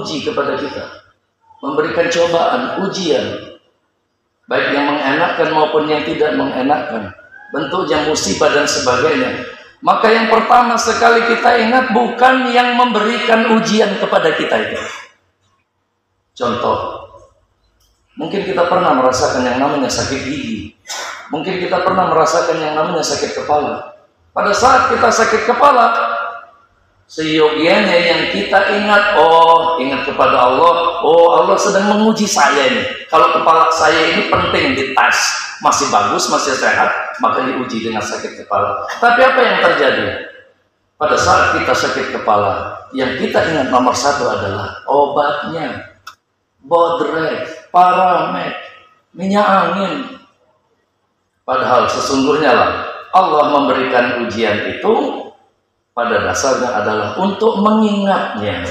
menguji kepada kita, memberikan cobaan, ujian, baik yang mengenakan maupun yang tidak mengenakan, bentuknya musibah dan sebagainya. Maka yang pertama sekali kita ingat bukan yang memberikan ujian kepada kita itu. Contoh, mungkin kita pernah merasakan yang namanya sakit gigi, mungkin kita pernah merasakan yang namanya sakit kepala. Pada saat kita sakit kepala, seyogianya yang kita ingat, ingat kepada Allah, Allah sedang menguji saya ini. Kalau kepala saya ini penting dites, masih bagus, masih sehat, maka diuji dengan sakit kepala. Tapi apa yang terjadi? Pada saat kita sakit kepala, yang kita ingat nomor satu adalah obatnya, Bodrek, Paramed, minyak angin. Padahal sesungguhnya lah Allah memberikan ujian itu pada dasarnya adalah untuk mengingatnya.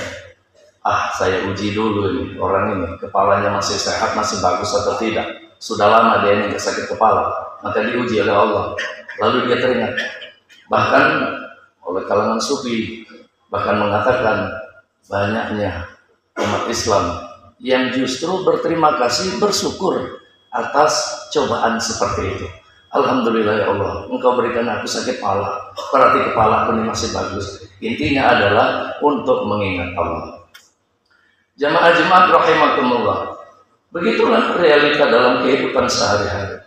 Saya uji dulu ini, orang ini kepalanya masih sehat, masih bagus atau tidak. Sudah lama dia ini sakit kepala, maka diuji oleh Allah. Lalu dia teringat. Bahkan oleh kalangan sufi bahkan mengatakan banyaknya umat Islam yang justru berterima kasih, bersyukur atas cobaan seperti itu. Alhamdulillah ya Allah, Engkau berikan aku sakit kepala, berarti kepala aku ini masih bagus. Intinya adalah untuk mengingat Allah. Jamaah-jemaah rahimakumullah, begitulah realita dalam kehidupan sehari-hari.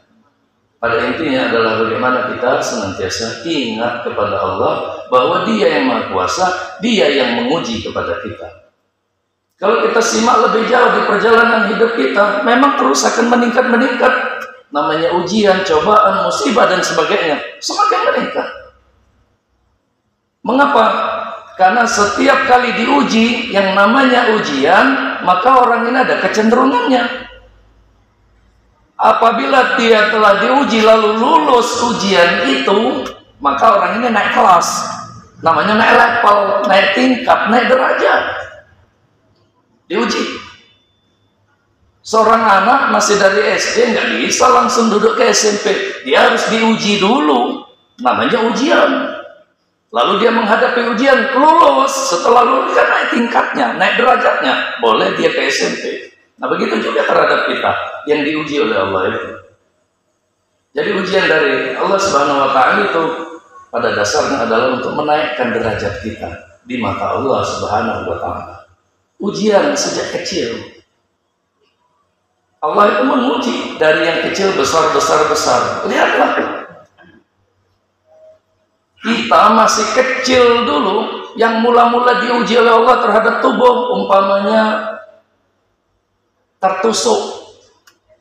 Pada intinya adalah bagaimana kita senantiasa ingat kepada Allah bahwa Dia yang Maha Kuasa, Dia yang menguji kepada kita. Kalau kita simak lebih jauh di perjalanan hidup kita, memang terus akan meningkat. Namanya ujian, cobaan, musibah dan sebagainya semakin meningkat. Mengapa? Karena setiap kali diuji yang namanya ujian, maka orang ini ada kecenderungannya. Apabila dia telah diuji lalu lulus ujian itu, maka orang ini naik kelas. Namanya naik level, naik tingkat, naik derajat. Diuji. Seorang anak masih dari SD nggak bisa langsung duduk ke SMP. Dia harus diuji dulu. Namanya ujian. Lalu dia menghadapi ujian, lulus. Setelah lulus kan naik tingkatnya, naik derajatnya. Boleh dia ke SMP. Nah begitu juga terhadap kita yang diuji oleh Allah itu. Jadi ujian dari Allah Subhanahu Wa Taala itu pada dasarnya adalah untuk menaikkan derajat kita di mata Allah Subhanahu Wa Taala. Ujian sejak kecil. Allah itu menguji dari yang kecil besar. Lihatlah, kita masih kecil dulu, yang mula-mula diuji oleh Allah terhadap tubuh, umpamanya tertusuk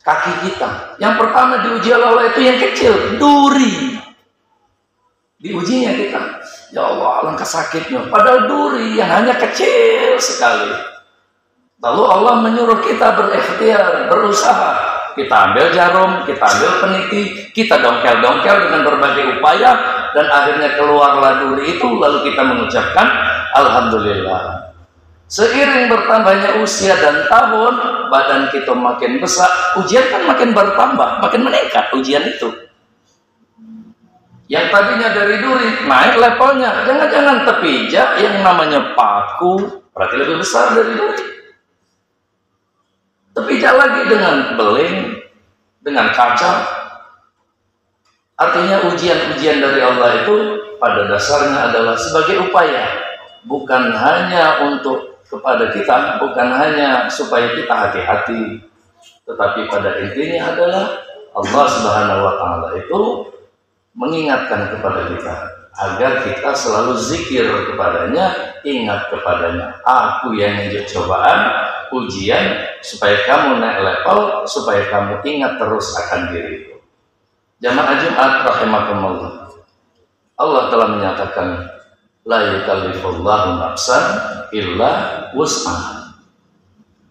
kaki kita. Yang pertama diuji oleh Allah itu yang kecil, duri. Diujinya kita, ya Allah, alangkah sakitnya. Padahal duri yang hanya kecil sekali. Lalu Allah menyuruh kita berikhtiar, berusaha. Kita ambil jarum, kita ambil peniti, kita dongkel-dongkel dengan berbagai upaya, dan akhirnya keluarlah duri itu. Lalu kita mengucapkan Alhamdulillah. Seiring bertambahnya usia dan tahun, badan kita makin besar, ujian kan makin bertambah, makin meningkat ujian itu. Yang tadinya dari duri, naik levelnya. Jangan-jangan tepijak yang namanya paku, berarti lebih besar dari duri. Tepijak lagi dengan beling, dengan kaca. Artinya ujian-ujian dari Allah itu pada dasarnya adalah sebagai upaya, bukan hanya untuk kepada kita, bukan hanya supaya kita hati-hati, tetapi pada intinya adalah Allah Subhanahu Wa Taala itu mengingatkan kepada kita agar kita selalu zikir kepadanya, ingat kepadanya. Aku yang menjadi cobaan, ujian, supaya kamu naik level, supaya kamu ingat terus akan diriku. Jamaah Jumat rahimakumullah, Allah telah menyatakan la yukallifullahu nafsan illa wus'aha.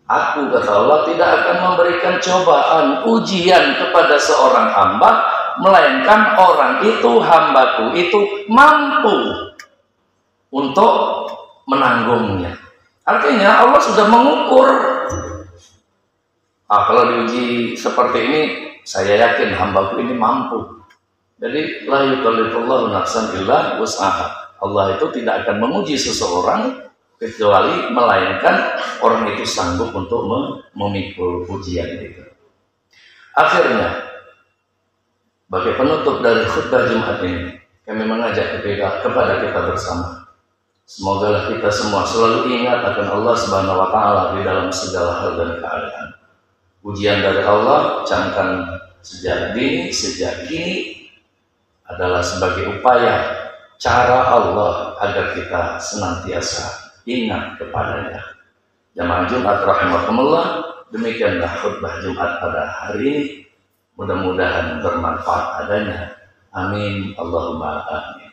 Aku, kata Allah, tidak akan memberikan cobaan, ujian kepada seorang hamba, melainkan orang itu, hambaku itu mampu untuk menanggungnya. Artinya Allah sudah mengukur. Kalau diuji seperti ini, saya yakin hambaku ini mampu. Jadi la yukallifullahu nafsan illa wus'aha. Allah itu tidak akan menguji seseorang kecuali melainkan orang itu sanggup untuk memikul ujian itu. Akhirnya, sebagai penutup dari khutbah Jumat ini, kami mengajak kepada kita bersama. Semoga kita semua selalu ingat akan Allah Subhanahu wa Ta'ala di dalam segala hal dan keadaan. Ujian dari Allah, camkan sejak dini, sejak kini, adalah sebagai upaya cara Allah agar kita senantiasa ingat kepadanya. Jamaah Jumat rahimakumullah, demikianlah khutbah Jumat pada hari ini. Mudah-mudahan bermanfaat adanya. Amin. Allahumma amin.